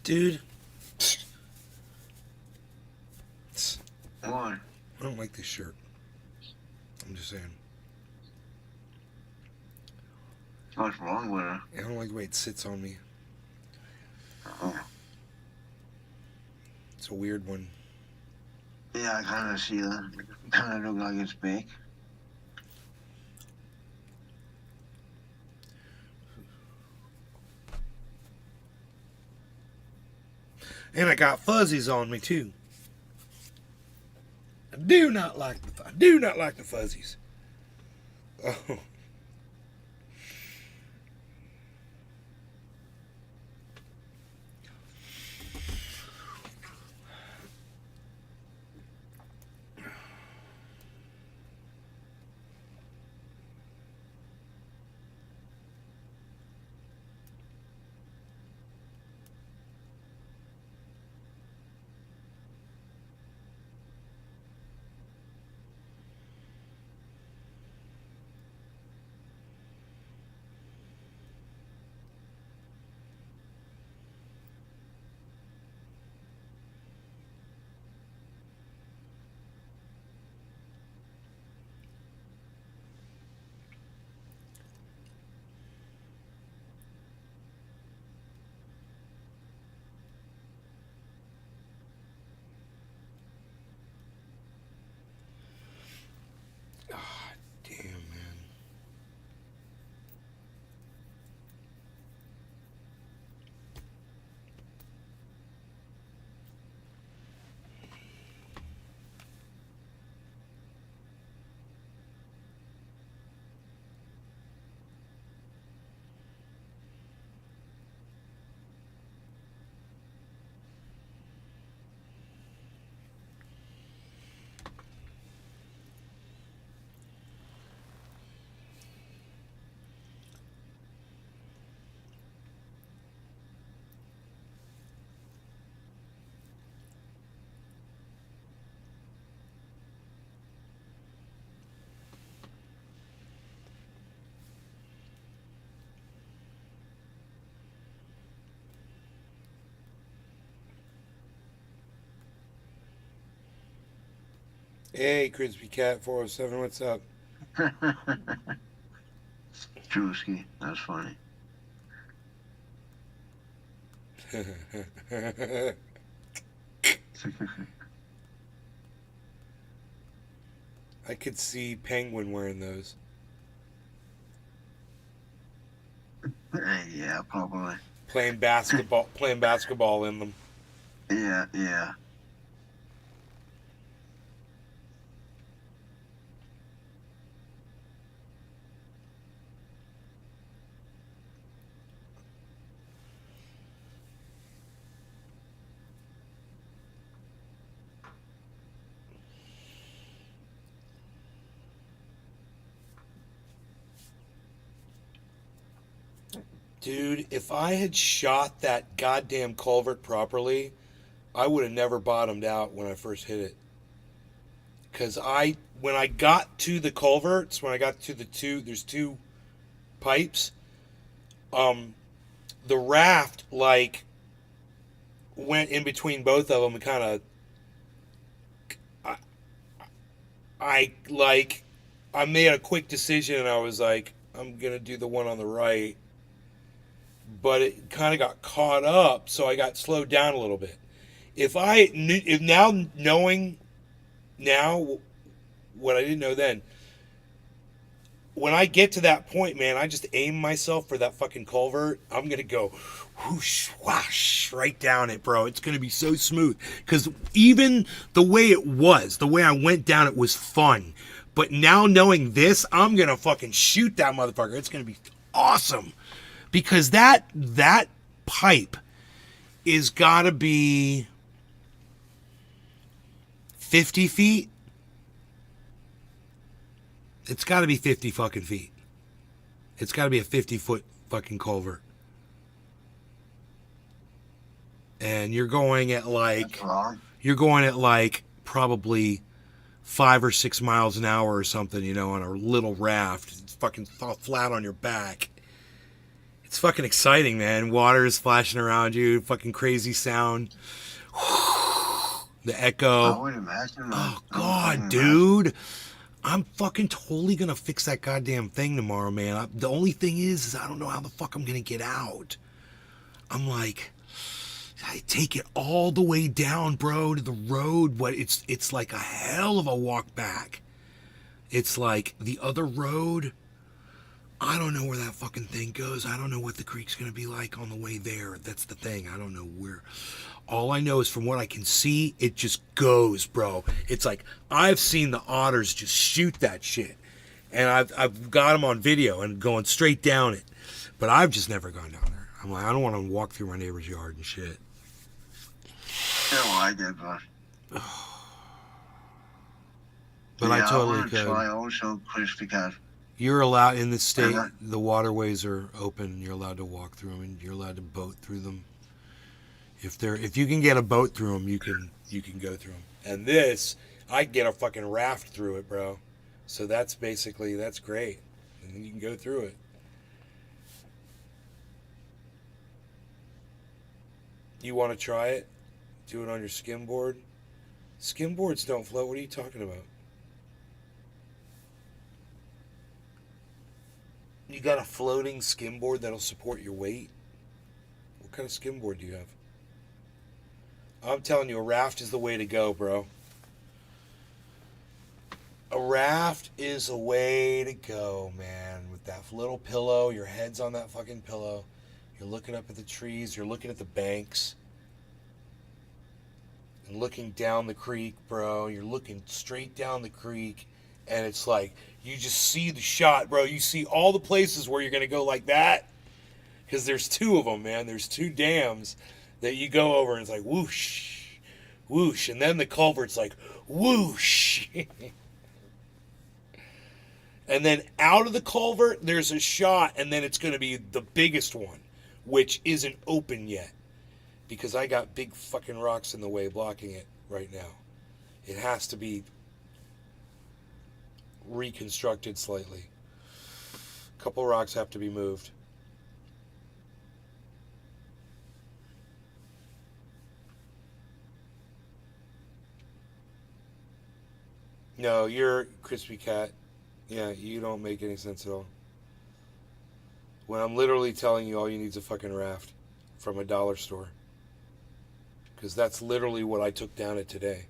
Dude, What? I don't like this shirt. I'm just saying. What's wrong with her? I don't like the way it sits on me. Oh. It's a weird one. Yeah, I kind of see that. Kind of look like it's big. And I got fuzzies on me too. I do not like the fuzzies. Oh. Damn, man. Hey, Crispy Cat 407, what's up? Drewski, that's funny. I could see Penguin wearing those. Yeah, probably. Playing basketball in them. Yeah, yeah. Dude, if I had shot that goddamn culvert properly, I would have never bottomed out when I first hit it. Cause when I got to the culverts, when I got to there's two pipes. The raft like went in between both of them and kind of, I, I like, I made a quick decision and I was like, I'm gonna do the one on the right, but it kind of got caught up, so I got slowed down a little bit. If now knowing now what I didn't know then, when I get to that point, man, I just aim myself for that fucking culvert. I'm gonna go whoosh, whoosh, right down it, bro. It's gonna be so smooth. Because even the way it was, the way I went down it was fun. But now knowing this, I'm gonna fucking shoot that motherfucker. It's gonna be awesome. Because that pipe is gotta be 50 feet. It's gotta be 50 fucking feet. It's gotta be a 50-foot fucking culvert. And you're going at like probably 5 or 6 miles an hour or something, you know, on a little raft. It's fucking flat on your back. It's fucking exciting, man. Water is splashing around you. Fucking crazy sound. The echo. I would imagine. Oh God, dude. I'm fucking totally gonna fix that goddamn thing tomorrow, man. The only thing is I don't know how the fuck I'm gonna get out. I'm like, I take it all the way down, bro, to the road. What it's like a hell of a walk back. It's like the other road. I don't know where that fucking thing goes. I don't know what the creek's gonna be like on the way there. That's the thing. I don't know where. All I know is from what I can see, it just goes, bro. It's like I've seen the otters just shoot that shit, and I've got them on video and going straight down it, but I've just never gone down there. I'm like, I don't want to walk through my neighbor's yard and shit. Yeah, well, I did, but But yeah, I totally want to could. try also, Crispy Cat. You're allowed in the state. Uh-huh. The waterways are open. You're allowed to walk through them, and you're allowed to boat through them. If you can get a boat through them, you can go through them. And this, I can get a fucking raft through it, bro. So that's great. And then you can go through it. You want to try it? Do it on your skimboard? Skimboards don't float. What are you talking about? You got a floating skimboard that'll support your weight? What kind of skimboard do you have? I'm telling you, a raft is the way to go, bro. A raft is a way to go, man. With that little pillow, your head's on that fucking pillow. You're looking up at the trees. You're looking at the banks. And looking down the creek, bro. You're looking straight down the creek. And it's like, you just see the shot, bro. You see all the places where you're going to go like that. Because there's two of them, man. There's two dams that you go over and it's like whoosh, whoosh. And then the culvert's like whoosh. And then out of the culvert, there's a shot, and then it's going to be the biggest one, which isn't open yet. Because I got big fucking rocks in the way blocking it right now. It has to be reconstructed slightly. A couple rocks have to be moved. No, you're Crispy Cat. Yeah, you don't make any sense at all. When I'm literally telling you all you need is a fucking raft from a dollar store. Because that's literally what I took down it today.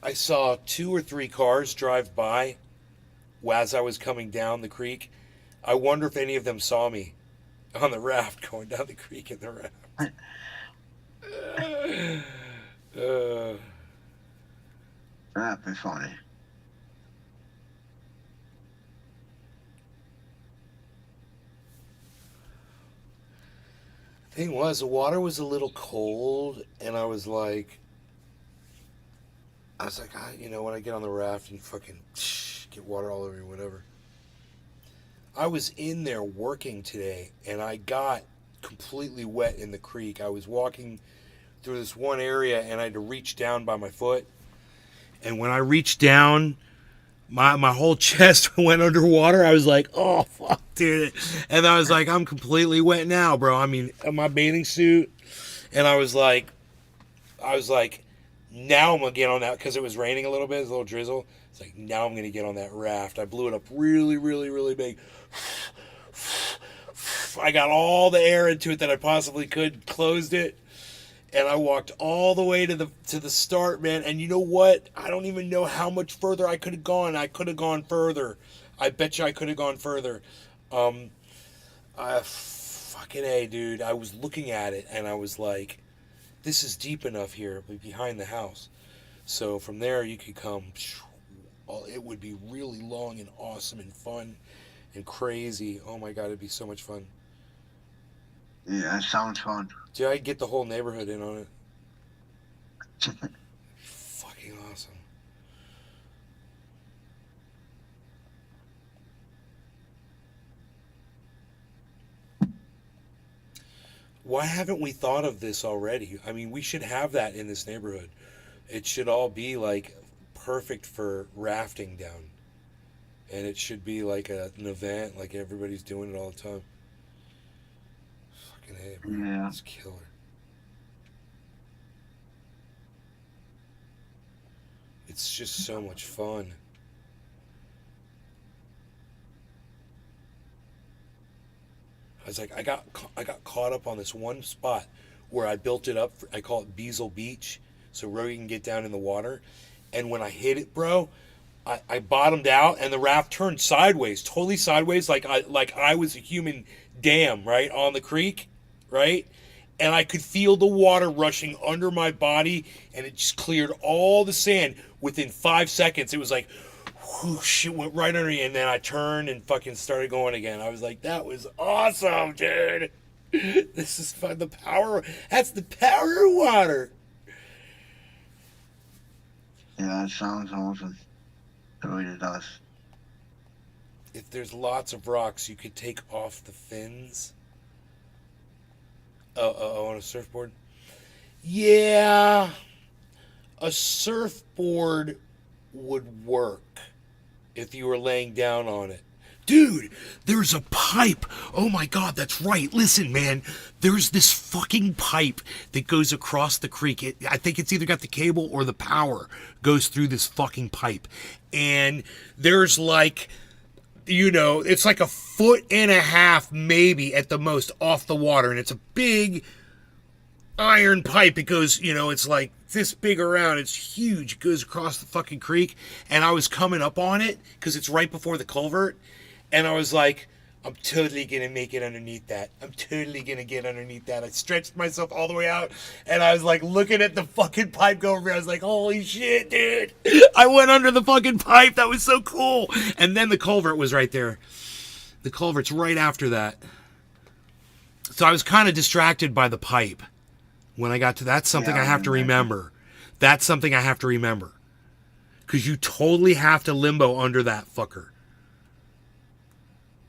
I saw 2 or 3 cars drive by as I was coming down the creek. I wonder if any of them saw me on the raft going down the creek in the raft. That'd be funny. Thing was, the water was a little cold, and I was like, when I get on the raft and fucking get water all over me, whatever. I was in there working today, and I got completely wet in the creek. I was walking through this one area, and I had to reach down by my foot. And when I reached down, my whole chest went underwater. I was like, oh, fuck, dude. And I was like, I'm completely wet now, bro. I mean, my bathing suit. And I was like, now I'm going to get on that, because it was raining a little bit, it was a little drizzle. It's like, now I'm going to get on that raft. I blew it up really, really, really big. I got all the air into it that I possibly could, closed it, and I walked all the way to the start, man. And you know what? I don't even know how much further I could have gone. I could have gone further. I bet you I could have gone further. Fucking A, dude. I was looking at it, and I was like, this is deep enough here behind the house. So from there, you could come. It would be really long and awesome and fun and crazy. Oh my God, it'd be so much fun. Yeah, it sounds fun. Dude, I'd get the whole neighborhood in on it. Fucking awesome. Why haven't we thought of this already? I mean, we should have that in this neighborhood. It should all be like perfect for rafting down. And it should be like an event, like everybody's doing it all the time. Fucking A, bro. Yeah. It's killer. It's just so much fun. I was like, I got caught up on this one spot where I built it up. I call it Beazle Beach, so Rogie can get down in the water. And when I hit it, bro, I bottomed out, and the raft turned sideways, totally sideways, like I was a human dam, right, on the creek, right? And I could feel the water rushing under my body, and it just cleared all the sand within 5 seconds. It was like, whoosh, it went right under me, and then I turned and fucking started going again. I was like, that was awesome, dude. This is fun. That's the power of water. Yeah, that sounds awesome. It really does. If there's lots of rocks, you could take off the fins. On a surfboard? Yeah. A surfboard would work if you were laying down on it. Dude, there's a pipe. Oh my God, that's right. Listen, man, there's this fucking pipe that goes across the creek. I think it's either got the cable or the power goes through this fucking pipe. And there's like, it's like 1.5 feet maybe at the most off the water. And it's a big iron pipe. It goes, it's like this big around. It's huge. It goes across the fucking creek. And I was coming up on it because it's right before the culvert. And I was like, I'm totally going to make it underneath that. I'm totally going to get underneath that. I stretched myself all the way out. And I was like looking at the fucking pipe go over here. I was like, holy shit, dude. I went under the fucking pipe. That was so cool. And then the culvert was right there. The culvert's right after that. So I was kind of distracted by the pipe. When I got to that's something I have to remember. That's something I have to remember. Because you totally have to limbo under that fucker.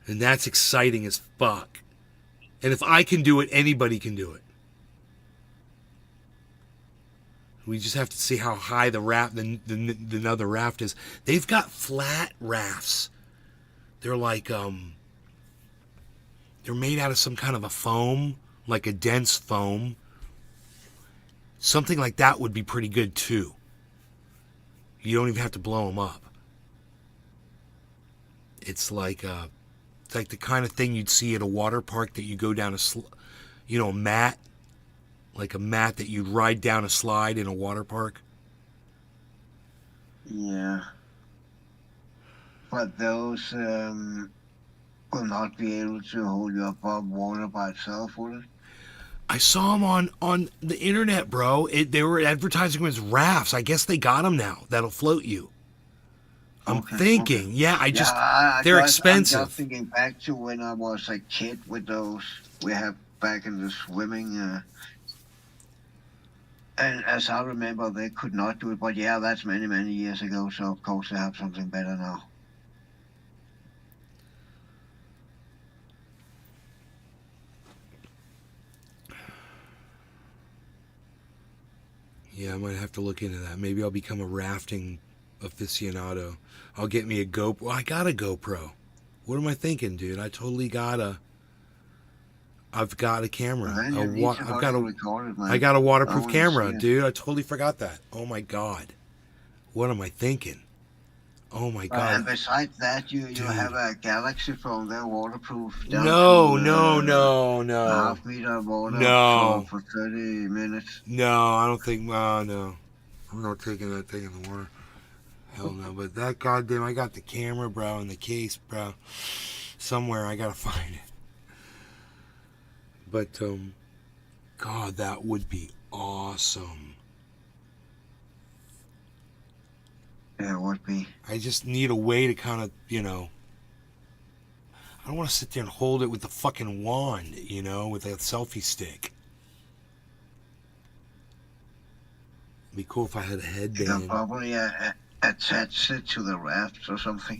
And that's exciting as fuck. And if I can do it, anybody can do it. We just have to see how high the raft, the other raft is. They've got flat rafts. They're like, they're made out of some kind of a foam, like a dense foam. Something like that would be pretty good too. You don't even have to blow them up. It's like the kind of thing you'd see at a water park that you go down a mat, like a mat that you'd ride down a slide in a water park. Yeah. But those will not be able to hold you above water by itself, will it? I saw them on the internet, bro. They were advertising them as rafts. I guess they got them now. That'll float you. I'm thinking. Okay. Yeah, they're expensive. I'm just thinking back to when I was a kid with those we have back in the swimming. And as I remember, they could not do it. But yeah, that's many, many years ago. So, of course, they have something better now. Yeah, I might have to look into that. Maybe I'll become a rafting aficionado. I'll get me a GoPro. Well, I got a GoPro. What am I thinking, dude? I've got a camera. I got a waterproof camera, dude. I totally forgot that. Oh my God. What am I thinking? Oh my God. And besides that, you have a Galaxy phone. They're waterproof. No. Half meter of water for 30 minutes. No, I don't think. No. I'm not taking that thing in the water. Hell no. But that goddamn, I got the camera, bro, in the case, bro. Somewhere I gotta find it. But God, that would be awesome. Yeah, it would be. I just need a way to kind of, I don't want to sit there and hold it with the fucking wand, with a selfie stick. It'd be cool if I had a headband. You can probably attach it to the raft or something.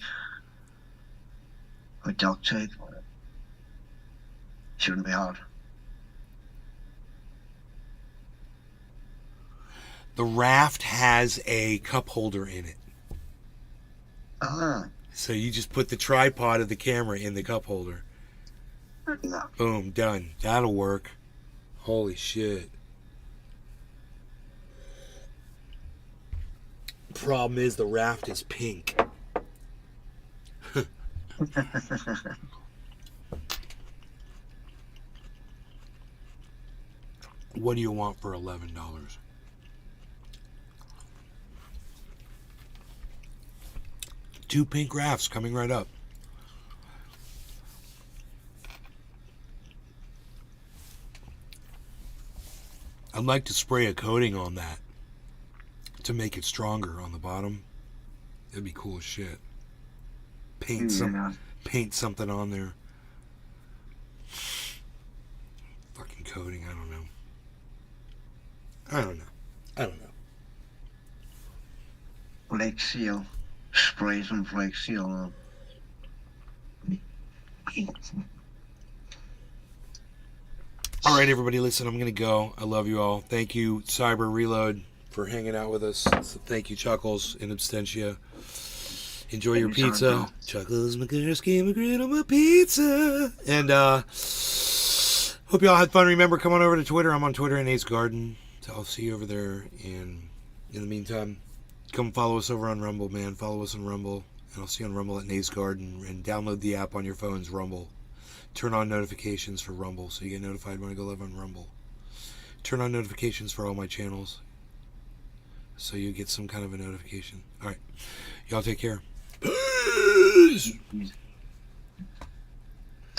With duct tape. Shouldn't be hard. The raft has a cup holder in it. So you just put the tripod of the camera in the cup holder. No. Boom, done. That'll work. Holy shit. Problem is the raft is pink. What do you want for $11? Two pink rafts coming right up. I'd like to spray a coating on that to make it stronger on the bottom. That'd be cool as shit. Paint something on there. Fucking coating, I don't know. Flake seal. Spray some flake seal on. All right, everybody, listen, I'm going to go. I love you all. Thank you, Cyber Reload, for hanging out with us. So thank you, Chuckles, in absentia. Enjoy your pizza. Chuckles McGurski, McGrid on my pizza. And hope you all had fun. Remember, come on over to Twitter. I'm on Twitter in Ace Garden. So I'll see you over there. And in the meantime, come follow us over on Rumble, man. Follow us on Rumble. And I'll see you on Rumble at Nate's Garden. And download the app on your phones, Rumble. Turn on notifications for Rumble so you get notified when I go live on Rumble. Turn on notifications for all my channels so you get some kind of a notification. All right. Y'all take care. Peace.